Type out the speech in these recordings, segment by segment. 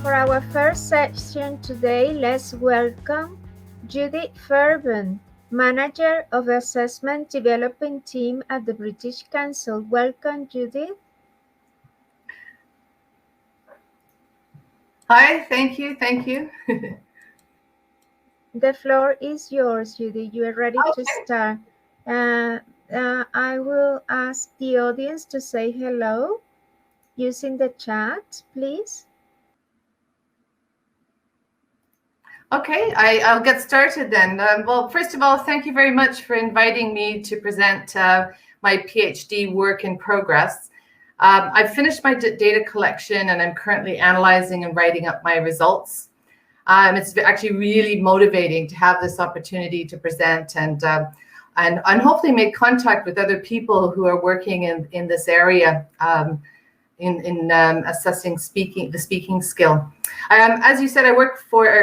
For our first session today, let's welcome Judith Fairbairn, Manager of the Assessment Development Team at the British Council. Welcome, Judith. Hi, thank you. The floor is yours, Judith. You are ready to start. I will ask the audience to say hello using the chat, please. Okay, I'll get started then. Well, first of all, thank you very much for inviting me to present my PhD work in progress. I've finished my data collection and I'm currently analyzing and writing up my results. It's actually really motivating to have this opportunity to present and hopefully make contact with other people who are working in this area in assessing the speaking skill. As you said, I work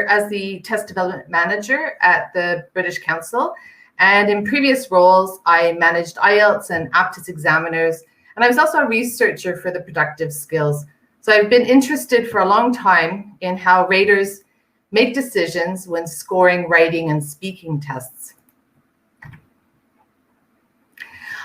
as the test development manager at the British Council, and in previous roles, I managed IELTS and APTIS examiners, and I was also a researcher for the productive skills. So I've been interested for a long time in how raters make decisions when scoring writing and speaking tests.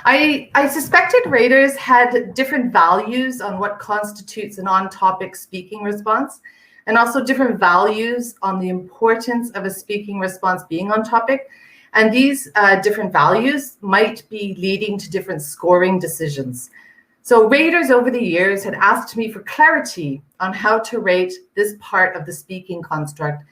I suspected raters had different values on what constitutes an on-topic speaking response, and also different values on the importance of a speaking response being on topic. And these different values might be leading to different scoring decisions. So raters over the years had asked me for clarity on how to rate this part of the speaking construct.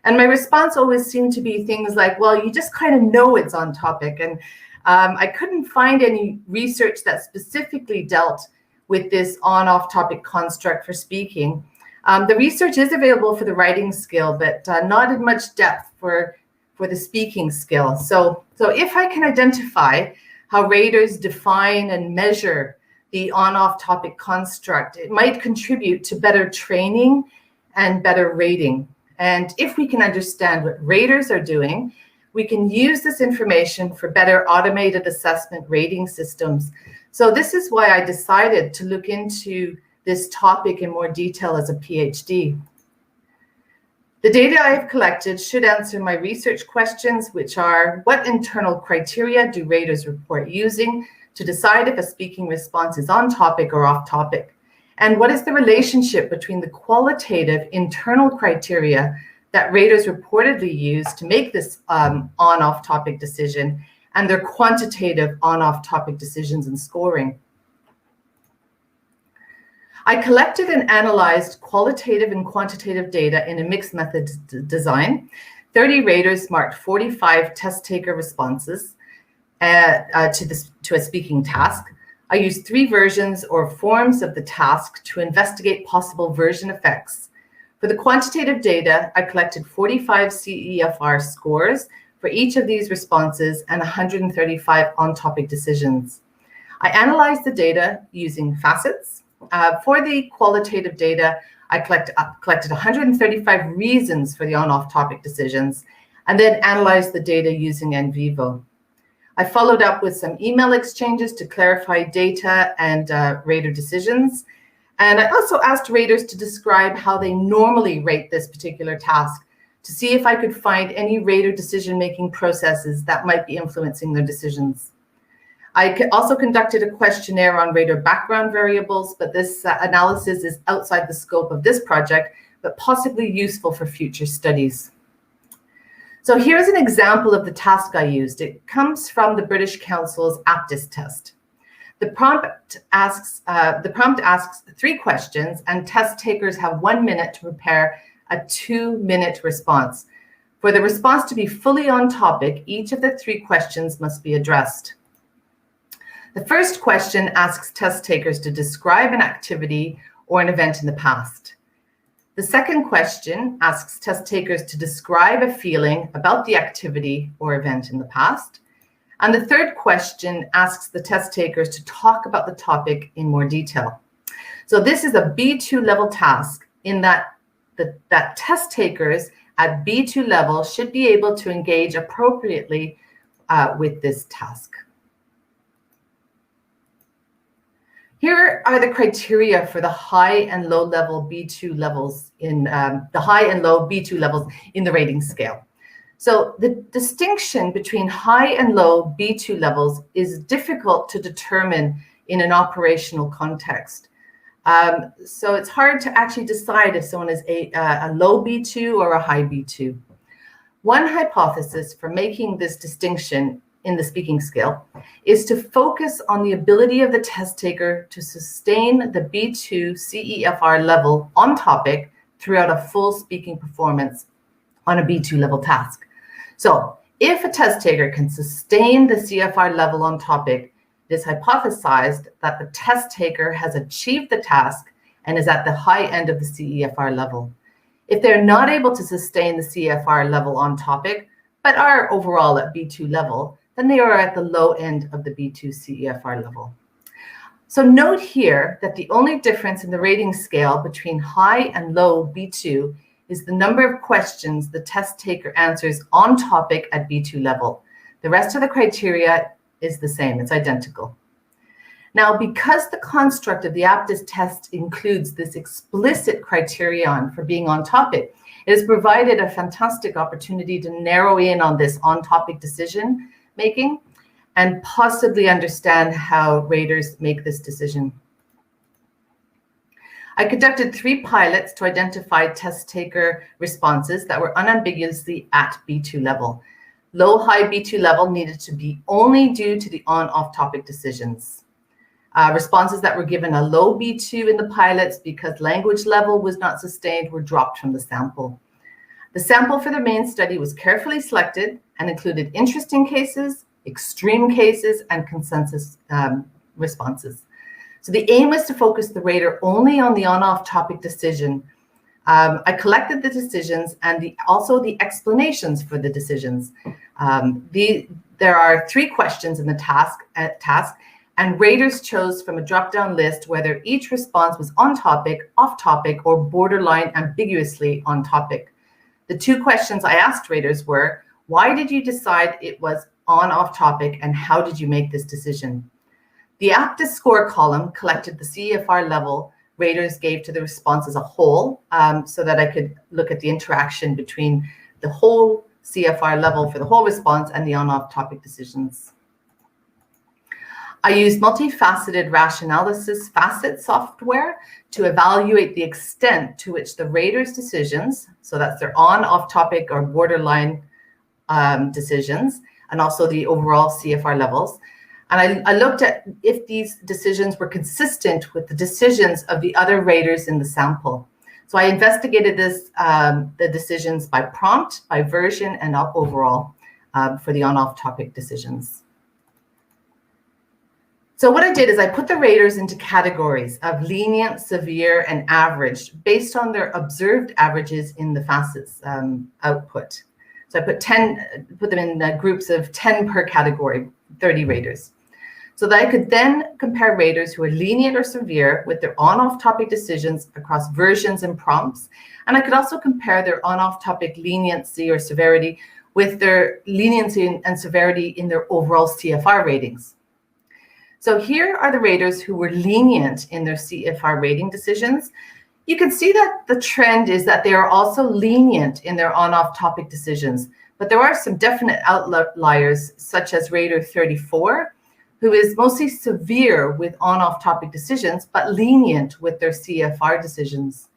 And my response always seemed to be things like, well, you just kind of know it's on topic. And I couldn't find any research that specifically dealt with this on-off topic construct for speaking. The research is available for the writing skill, but not in much depth for the speaking skill. So if I can identify how raters define and measure the on-off topic construct, it might contribute to better training and better rating. And if we can understand what raters are doing, we can use this information for better automated assessment rating systems. So this is why I decided to look into this topic in more detail as a PhD. The data I have collected should answer my research questions, which are: what internal criteria do raters report using to decide if a speaking response is on topic or off topic? And what is the relationship between the qualitative internal criteria that raters reportedly use to make this on-off topic decision and their quantitative on-off topic decisions and scoring? I collected and analyzed qualitative and quantitative data in a mixed method design. 30 raters marked 45 test taker responses to a speaking task. I used 3 versions or forms of the task to investigate possible version effects. For the quantitative data, I collected 45 CEFR scores for each of these responses and 135 on-topic decisions. I analyzed the data using facets. For the qualitative data, I collected 135 reasons for the on-off topic decisions, and then analyzed the data using NVivo. I followed up with some email exchanges to clarify data and rater decisions. And I also asked raters to describe how they normally rate this particular task to see if I could find any rater decision-making processes that might be influencing their decisions. I also conducted a questionnaire on rater background variables, but this analysis is outside the scope of this project, but possibly useful for future studies. So here's an example of the task I used. It comes from the British Council's APTIS test. The prompt asks 3 questions, and test takers have 1 minute to prepare a 2-minute response. For the response to be fully on topic, each of the 3 questions must be addressed. The first question asks test takers to describe an activity or an event in the past. The second question asks test takers to describe a feeling about the activity or event in the past. And the third question asks the test takers to talk about the topic in more detail. So this is a B2 level task in that test takers at B2 level should be able to engage appropriately with this task. Here are the criteria for the high and low level B2 levels in the high and low B2 levels in the rating scale. So the distinction between high and low B2 levels is difficult to determine in an operational context. So it's hard to actually decide if someone is a low B2 or a high B2. One hypothesis for making this distinction in the speaking skill is to focus on the ability of the test taker to sustain the B2 CEFR level on topic throughout a full speaking performance on a B2 level task. So if a test taker can sustain the CFR level on topic, it is hypothesized that the test taker has achieved the task and is at the high end of the CEFR level. If they're not able to sustain the CFR level on topic, but are overall at B2 level, then they are at the low end of the B2 CEFR level. So note here that the only difference in the rating scale between high and low B2 is the number of questions the test taker answers on topic at B2 level. The rest of the criteria is the same, it's identical. Now, because the construct of the APTIS test includes this explicit criterion for being on topic, it has provided a fantastic opportunity to narrow in on this on-topic decision making and possibly understand how raters make this decision. I conducted 3 pilots to identify test taker responses that were unambiguously at B2 level. Low-high B2 level needed to be only due to the on-off topic decisions. Responses that were given a low B2 in the pilots because language level was not sustained were dropped from the sample. The sample for the main study was carefully selected and included interesting cases, extreme cases, and consensus responses. So the aim was to focus the rater only on the on-off topic decision. I collected the decisions and also the explanations for the decisions. There are 3 questions in the task, and raters chose from a drop-down list whether each response was on topic, off topic, or borderline ambiguously on topic. The 2 questions I asked raters were, why did you decide it was on/off topic, and how did you make this decision? The APTIS score column collected the CEFR level raters gave to the response as a whole, so that I could look at the interaction between the whole CFR level for the whole response and the on/off topic decisions. I used multifaceted Rationalysis facet software to evaluate the extent to which the raters' decisions, so that's their on/off topic or borderline decisions, and also the overall CFR levels. And I looked at if these decisions were consistent with the decisions of the other raters in the sample. So I investigated the decisions by prompt, by version, and overall for the on/off topic decisions. So what I did is I put the raters into categories of lenient, severe, and average based on their observed averages in the facets output. So I put them in groups of 10 per category, 30 raters. So that I could then compare raters who are lenient or severe with their on/off topic decisions across versions and prompts. And I could also compare their on/off topic leniency or severity with their leniency and severity in their overall CFR ratings. So here are the raters who were lenient in their CFR rating decisions. You can see that the trend is that they are also lenient in their on/off topic decisions, but there are some definite outliers, such as rater 34, who is mostly severe with on/off topic decisions, but lenient with their CFR decisions.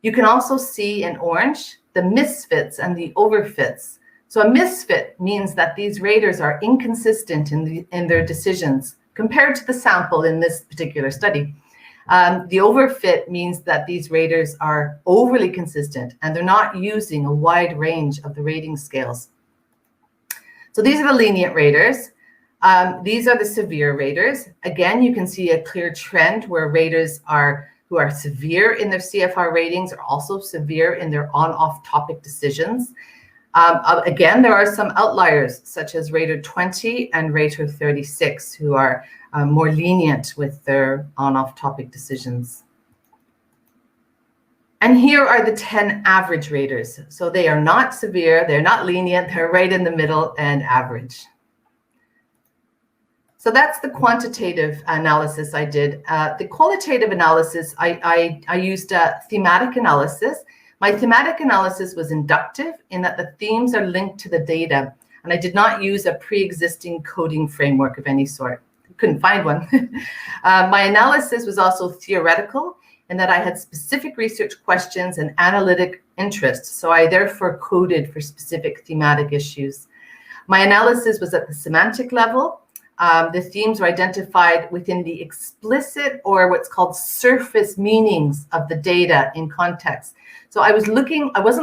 You can also see in orange the misfits and the overfits. So a misfit means that these raters are inconsistent in their decisions compared to the sample in this particular study. The overfit means that these raters are overly consistent and they're not using a wide range of the rating scales. So these are the lenient raters. These are the severe raters. Again, you can see a clear trend where raters who are severe in their CFR ratings are also severe in their on/off topic decisions. Again, there are some outliers, such as rater 20 and rater 36, who are more lenient with their on/off topic decisions. And here are the 10 average raters. So they are not severe, they're not lenient, they're right in the middle and average. So that's the quantitative analysis I did. The qualitative analysis, I used thematic analysis. My thematic analysis was inductive in that the themes are linked to the data, and I did not use a pre-existing coding framework of any sort. Couldn't find one. My analysis was also theoretical in that I had specific research questions and analytic interests, so I therefore coded for specific thematic issues. My analysis was at the semantic level. The themes were identified within the explicit or what's called surface meanings of the data in context. So I wasn't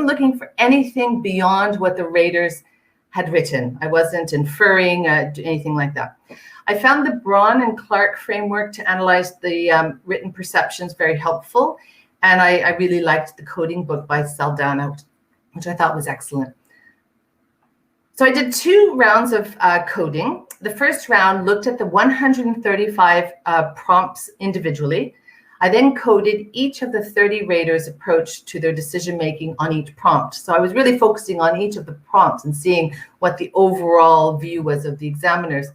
looking for anything beyond what the raters had written. I wasn't inferring anything like that. I found the Braun and Clark framework to analyze the written perceptions very helpful. And I really liked the coding book by Saldana, which I thought was excellent. So I did 2 rounds of coding. The first round looked at the 135 prompts individually. I then coded each of the 30 raters' approach to their decision-making on each prompt. So I was really focusing on each of the prompts and seeing what the overall view was of the examiners.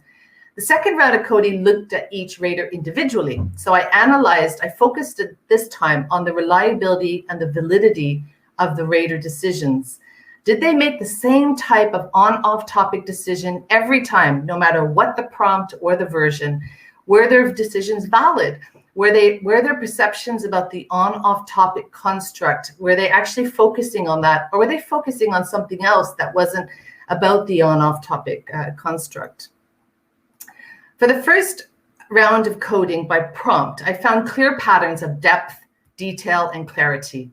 The second round of coding looked at each rater individually. So I focused at this time on the reliability and the validity of the rater decisions. Did they make the same type of on-off topic decision every time, no matter what the prompt or the version? Were their decisions valid? Were their perceptions about the on-off topic construct, were they actually focusing on that, or were they focusing on something else that wasn't about the on-off topic construct? For the first round of coding by prompt, I found clear patterns of depth, detail, and clarity.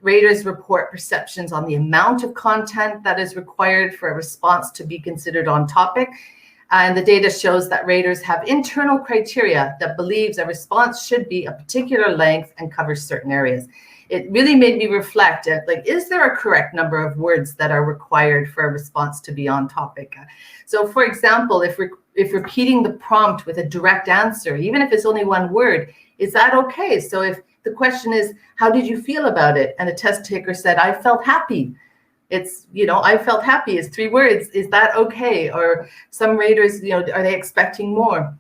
Raters report perceptions on the amount of content that is required for a response to be considered on topic. And the data shows that raters have internal criteria that believes a response should be a particular length and cover certain areas. It really made me reflect, is there a correct number of words that are required for a response to be on topic? So for example, if repeating the prompt with a direct answer, even if it's only one word, is that okay? So if the question is, how did you feel about it? And a test taker said, I felt happy. It's, I felt happy is 3 words. Is that okay? Or some raters, are they expecting more?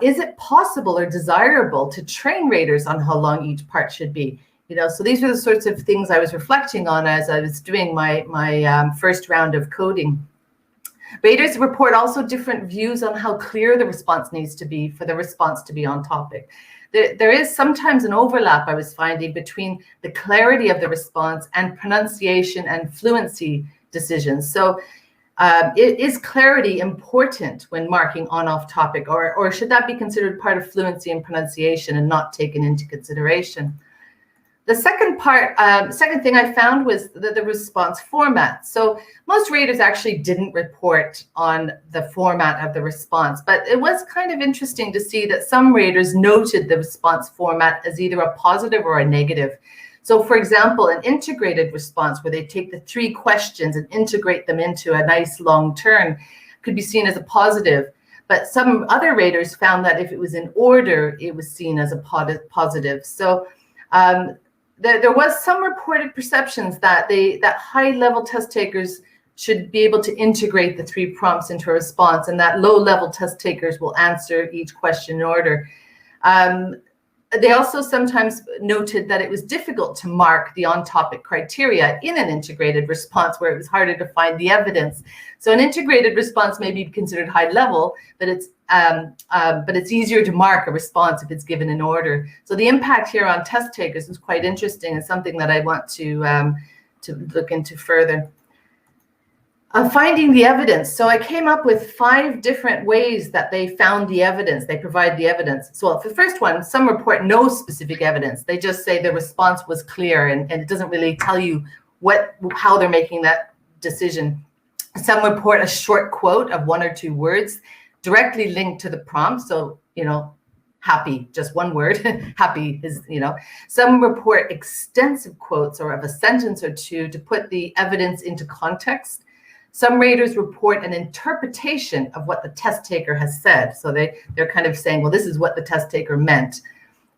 Is it possible or desirable to train raters on how long each part should be? So these are the sorts of things I was reflecting on as I was doing my first round of coding. Raters report also different views on how clear the response needs to be for the response to be on topic. There is sometimes an overlap I was finding between the clarity of the response and pronunciation and fluency decisions. So is clarity important when marking on-off topic, or should that be considered part of fluency and pronunciation and not taken into consideration? The second thing I found was the response format. So most raters actually didn't report on the format of the response, but it was kind of interesting to see that some raters noted the response format as either a positive or a negative. So for example, an integrated response where they take the 3 questions and integrate them into a nice long turn could be seen as a positive. But some other raters found that if it was in order, it was seen as a positive. So there was some reported perceptions that high-level test takers should be able to integrate the 3 prompts into a response, and that low-level test takers will answer each question in order. They also sometimes noted that it was difficult to mark the on-topic criteria in an integrated response where it was harder to find the evidence. So an integrated response may be considered high-level, but it's easier to mark a response if it's given in order. So the impact here on test takers is quite interesting and something that I want to look into further. Finding the evidence. So I came up with 5 different ways that they found the evidence. They provide the evidence. So for the first one, some report no specific evidence. They just say the response was clear, and it doesn't really tell you how they're making that decision. Some report a short quote of 1 or 2 words directly linked to the prompt. So, happy, just 1 word. Happy is, Some report extensive quotes or of a sentence or 2 to put the evidence into context. Some raters report an interpretation of what the test taker has said. So they're kind of saying, well, this is what the test taker meant.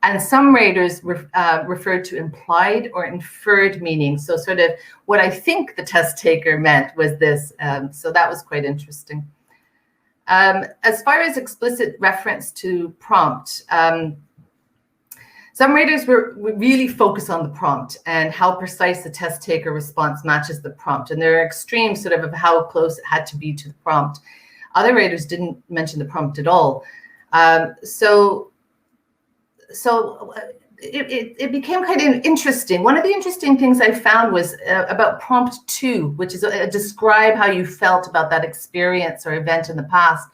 And some raters refer to implied or inferred meaning. So sort of what I think the test taker meant was this. So that was quite interesting. As far as explicit reference to prompt, some raters were really focused on the prompt and how precise the test taker response matches the prompt. And there are extremes sort of how close it had to be to the prompt. Other raters didn't mention the prompt at all. So it became kind of interesting. One of the interesting things I found was about prompt 2, which is describe how you felt about that experience or event in the past.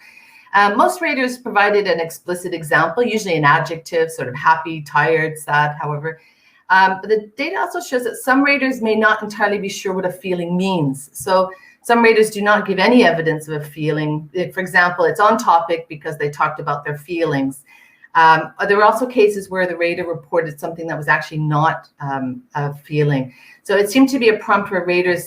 Most raters provided an explicit example, usually an adjective, sort of happy, tired, sad, however. But the data also shows that some raters may not entirely be sure what a feeling means. So some raters do not give any evidence of a feeling. For example, it's on topic because they talked about their feelings. There were also cases where the rater reported something that was actually not a feeling. So it seemed to be a prompt where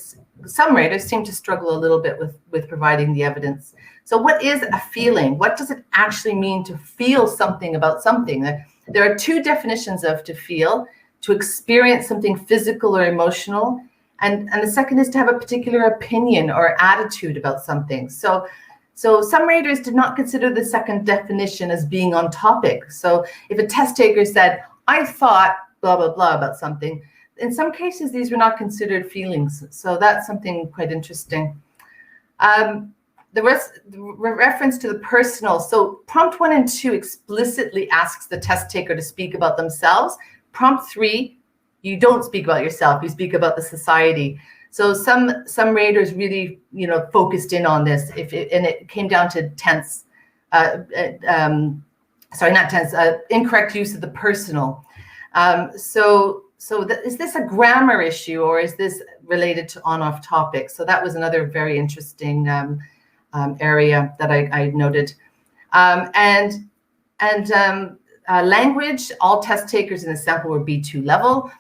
some raters seem to struggle a little bit with providing the evidence. So what is a feeling? What does it actually mean to feel something about something? There are 2 definitions of to feel: to experience something physical or emotional, and the second is to have a particular opinion or attitude about something. So some raters did not consider the second definition as being on topic. So if a test taker said, I thought blah, blah, blah about something, in some cases, these were not considered feelings. So that's something quite interesting. The reference to the personal. So prompt 1 and 2 explicitly asks the test taker to speak about themselves. Prompt 3, you don't speak about yourself, you speak about the society. So some raters really, focused in on this. And it came down to incorrect use of the personal. Is this a grammar issue, or is this related to on-off topic? So that was another very interesting area that I noted. Language, all test takers in the sample were B2 level.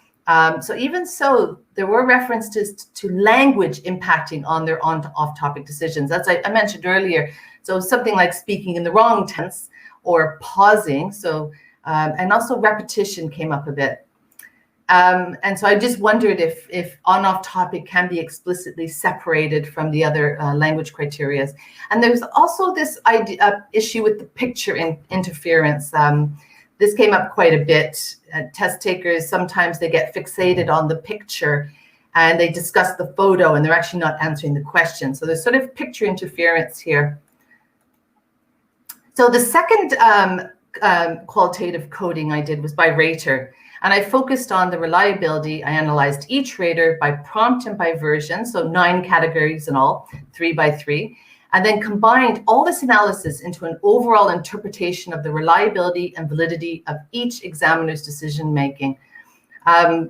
So even so, there were references to language impacting on their on-off topic decisions. As I mentioned earlier, so something like speaking in the wrong tense or pausing. So, and also repetition came up a bit. And so I just wondered if on-off topic can be explicitly separated from the other language criteria. And there's also this issue with the picture interference. This came up quite a bit. Test takers, sometimes they get fixated on the picture and they discuss the photo and they're actually not answering the question. So there's sort of picture interference here. So the second qualitative coding I did was by rater. And I focused on the reliability. I analyzed each rater by prompt and by version, so 9 categories in all, 3 by 3, and then combined all this analysis into an overall interpretation of the reliability and validity of each examiner's decision-making. I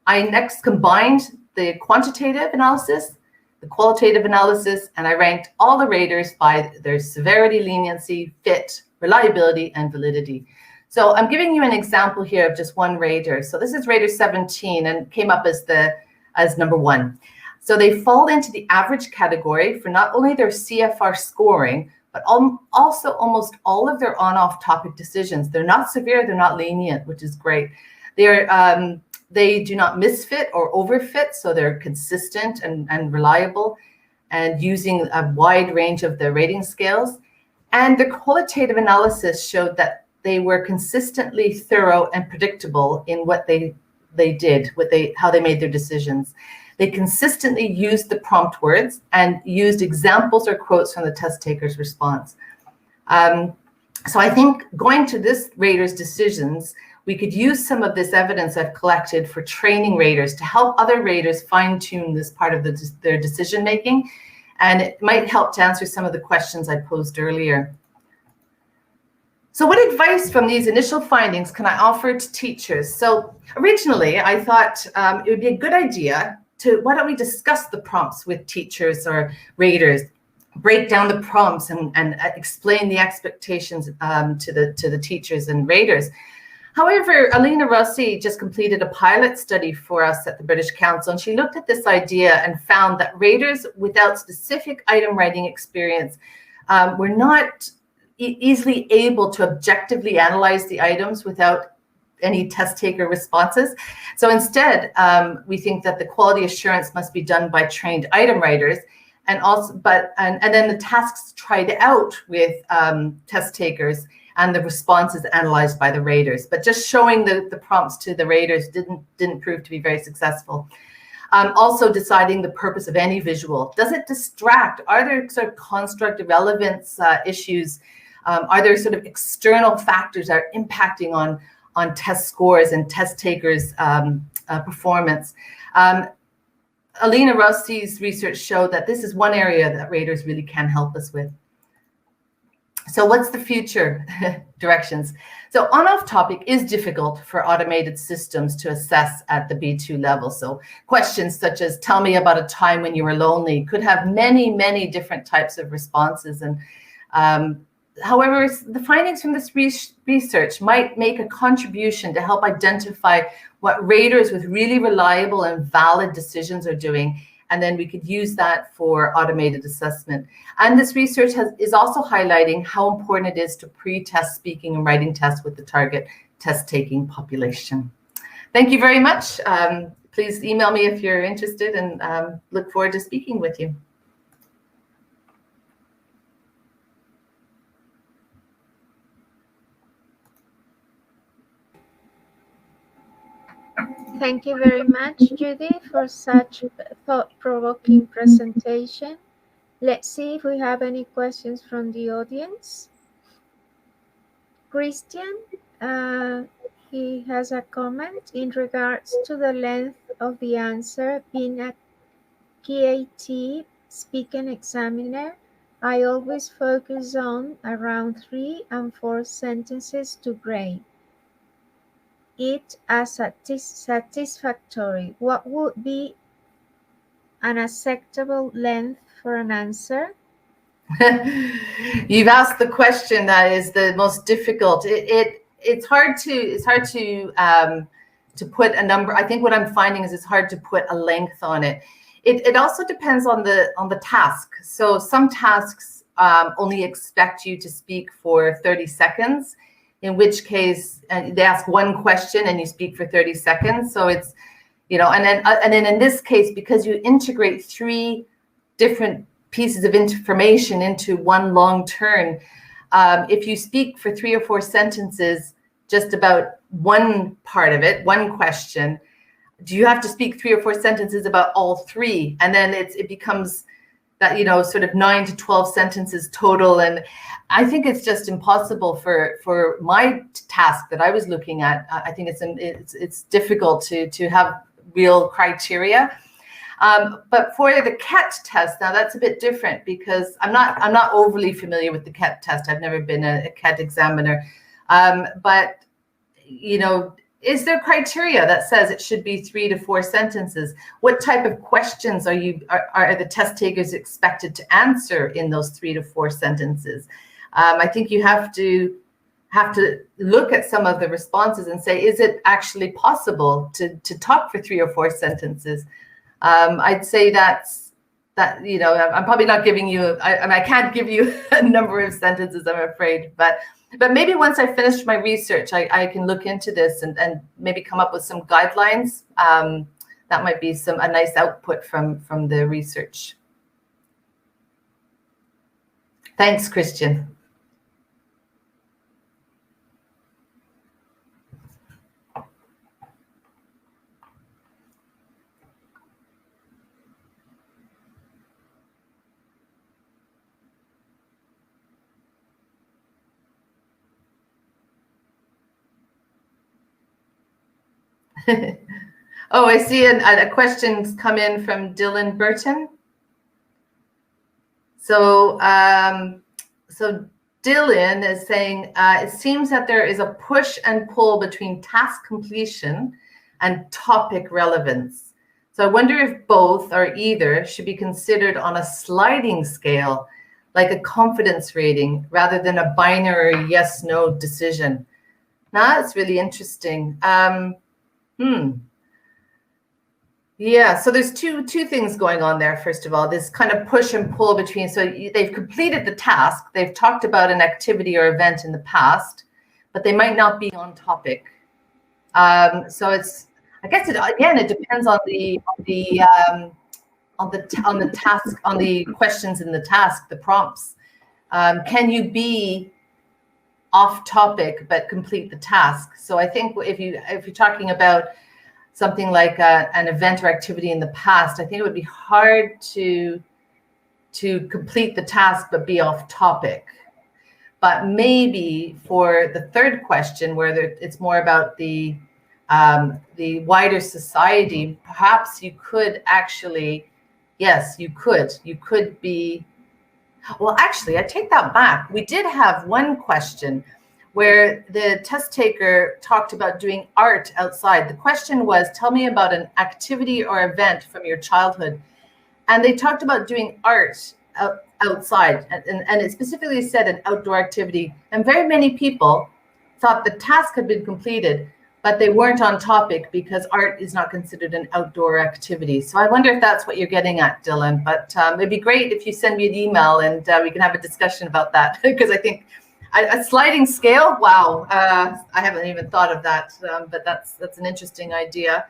next combined the quantitative analysis, the qualitative analysis, and I ranked all the raters by their severity, leniency, fit, reliability, and validity. So I'm giving you an example here of just one rater. So this is rater 17 and came up as number 1. So they fall into the average category for not only their CFR scoring, but also almost all of their on-off topic decisions. They're not severe, they're not lenient, which is great. They do not misfit or overfit, so they're consistent and reliable and using a wide range of the rating scales. And the qualitative analysis showed that they were consistently thorough and predictable in what they did, how they made their decisions. They consistently used the prompt words and used examples or quotes from the test taker's response. So I think going to this rater's decisions, we could use some of this evidence I've collected for training raters to help other raters fine-tune this part of their decision-making, and it might help to answer some of the questions I posed earlier. So what advice from these initial findings can I offer to teachers? So originally, I thought it would be a good idea why don't we discuss the prompts with teachers or raters, break down the prompts and explain the expectations to the teachers and raters. However, Alina Rossi just completed a pilot study for us at the British Council, and she looked at this idea and found that raters without specific item writing experience were not easily able to objectively analyze the items without any test taker responses. So instead, we think that the quality assurance must be done by trained item writers, and also, and then the tasks tried out with test takers and the responses analyzed by the raters. But just showing the prompts to the raters didn't prove to be very successful. Also deciding the purpose of any visual. Does it distract? Are there sort of construct relevance issues? Are there sort of external factors that are impacting on test scores and test takers' performance? Alina Rossi's research showed that this is one area that raters really can help us with. So what's the future directions? So on-off topic is difficult for automated systems to assess at the B2 level. So questions such as, tell me about a time when you were lonely, could have many, many different types of responses. And however, the findings from this research might make a contribution to help identify what raters with really reliable and valid decisions are doing. And then we could use that for automated assessment. And this research is also highlighting how important it is to pre-test speaking and writing tests with the target test-taking population. Thank you very much. Please email me if you're interested, and look forward to speaking with you. Thank you very much, Judy, for such thought-provoking presentation. Let's see if we have any questions from the audience. Christian, he has a comment in regards to the length of the answer. Being a KAT speaking examiner, I always focus on around 3 and 4 sentences to grade it as satisfactory. What would be an acceptable length for an answer? You've asked the question that is the most difficult. It's hard to put a number. I think what I'm finding is it's hard to put a length on it. It also depends on the task. So some tasks only expect you to speak for 30 seconds. In which case, they ask one question and you speak for 30 seconds. So it's, and then in this case, because you integrate 3 different pieces of information into one long turn, if you speak for 3 or 4 sentences, just about one part of it, one question, do you have to speak 3 or 4 sentences about all 3? And then it becomes that, sort of 9 to 12 sentences total. And I think it's just impossible for my task that I was looking at. I think it's difficult to have real criteria. But for the CAT test, now that's a bit different because I'm not overly familiar with the CAT test. I've never been a CAT examiner. But, is there criteria that says it should be 3 to 4 sentences? What type of questions are the test takers expected to answer in those 3 to 4 sentences? I think you have to look at some of the responses and say, is it actually possible to talk for 3 or 4 sentences? I'd say that I'm probably not giving you. I can't give you a number of sentences, I'm afraid, but maybe once I finish my research, I can look into this and maybe come up with some guidelines. That might be a nice output from the research. Thanks, Christian. Oh, I see a question's come in from Dylan Burton. So, Dylan is saying, it seems that there is a push and pull between task completion and topic relevance. So I wonder if both or either should be considered on a sliding scale, like a confidence rating, rather than a binary yes/no decision. Now, that's really interesting. Yeah, so there's two things going on there. First of all, this kind of push and pull between, so they've completed the task, they've talked about an activity or event in the past, but they might not be on topic. So I guess it depends on task, on the questions in the task, the prompts. Can you be off topic but complete the task? So I think if you're talking about something like an event or activity in the past, I think it would be hard to complete the task but be off topic. But maybe for the third question, where it's more about the wider society, perhaps you could actually, yes, you could be. Well, actually, I take that back. We did have one question where the test taker talked about doing art outside. The question was, tell me about an activity or event from your childhood. And they talked about doing art outside. And it specifically said an outdoor activity. And very many people thought the task had been completed, but they weren't on topic because art is not considered an outdoor activity. So I wonder if that's what you're getting at, Dylan. But it'd be great if you send me an email and we can have a discussion about that, because I think a sliding scale, wow, I haven't even thought of that, but that's an interesting idea.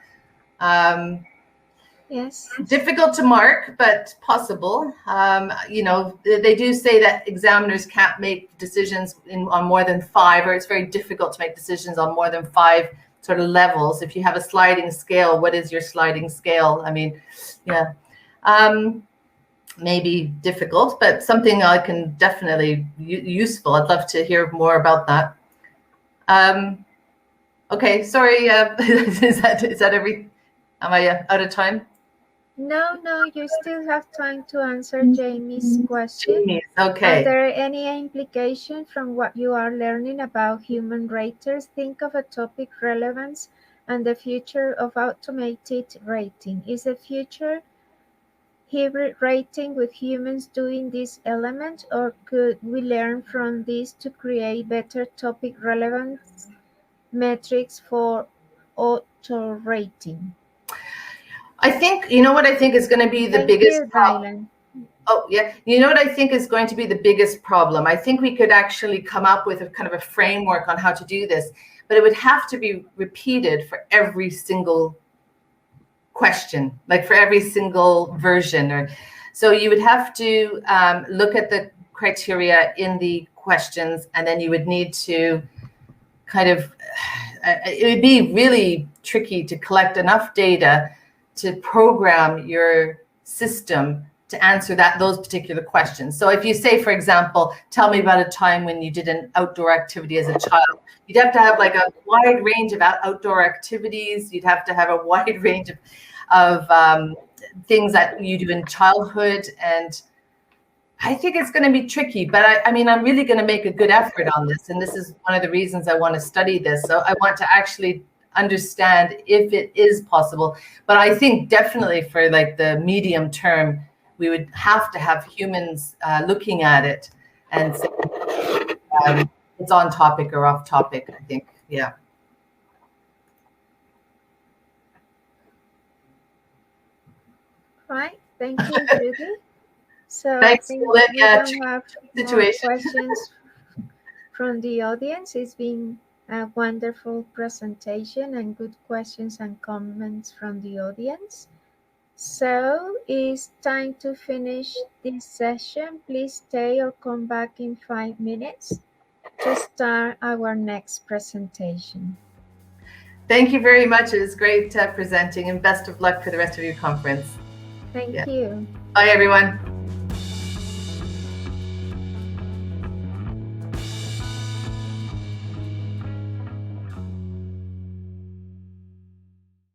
Yes. Difficult to mark, but possible. They do say that examiners can't make decisions on more than 5, or it's very difficult to make decisions on more than 5 sort of levels. If you have a sliding scale, what is your sliding scale? I mean, yeah, maybe difficult, but something I can definitely useful. I'd love to hear more about that. Okay, sorry, is that every? Am I out of time? No, you still have time to answer Jamie's question. Jamie's, okay. Are there any implications from what you are learning about human raters? Think of a topic relevance and the future of automated rating. Is the future hybrid rating with humans doing this element, or could we learn from this to create better topic relevance metrics for auto rating? I think, what I think is going to be the biggest problem. Oh, yeah. What I think is going to be the biggest problem? I think we could actually come up with a kind of a framework on how to do this, but it would have to be repeated for every single question, like for every single version. So you would have to look at the criteria in the questions, and then you would need to kind of, it would be really tricky to collect enough data to program your system to answer those particular questions. So if you say, for example, tell me about a time when you did an outdoor activity as a child, you'd have to have like a wide range of outdoor activities. You'd have to have a wide range of things that you do in childhood. And I think it's going to be tricky, but I mean, I'm really going to make a good effort on this. And this is one of the reasons I want to study this. So I want to actually understand if it is possible. But I think definitely for like the medium term, we would have to have humans looking at it and say it's on topic or off topic, I think. Yeah. Right. Thank you, Judy. So thanks, I think we don't have more situation. questions from the audience. It's been a wonderful presentation and good questions and comments from the audience. So it's time to finish this session. Please stay or come back in 5 minutes to start our next presentation. Thank you very much. It was great presenting, and best of luck for the rest of your conference. Thank you. Bye, everyone.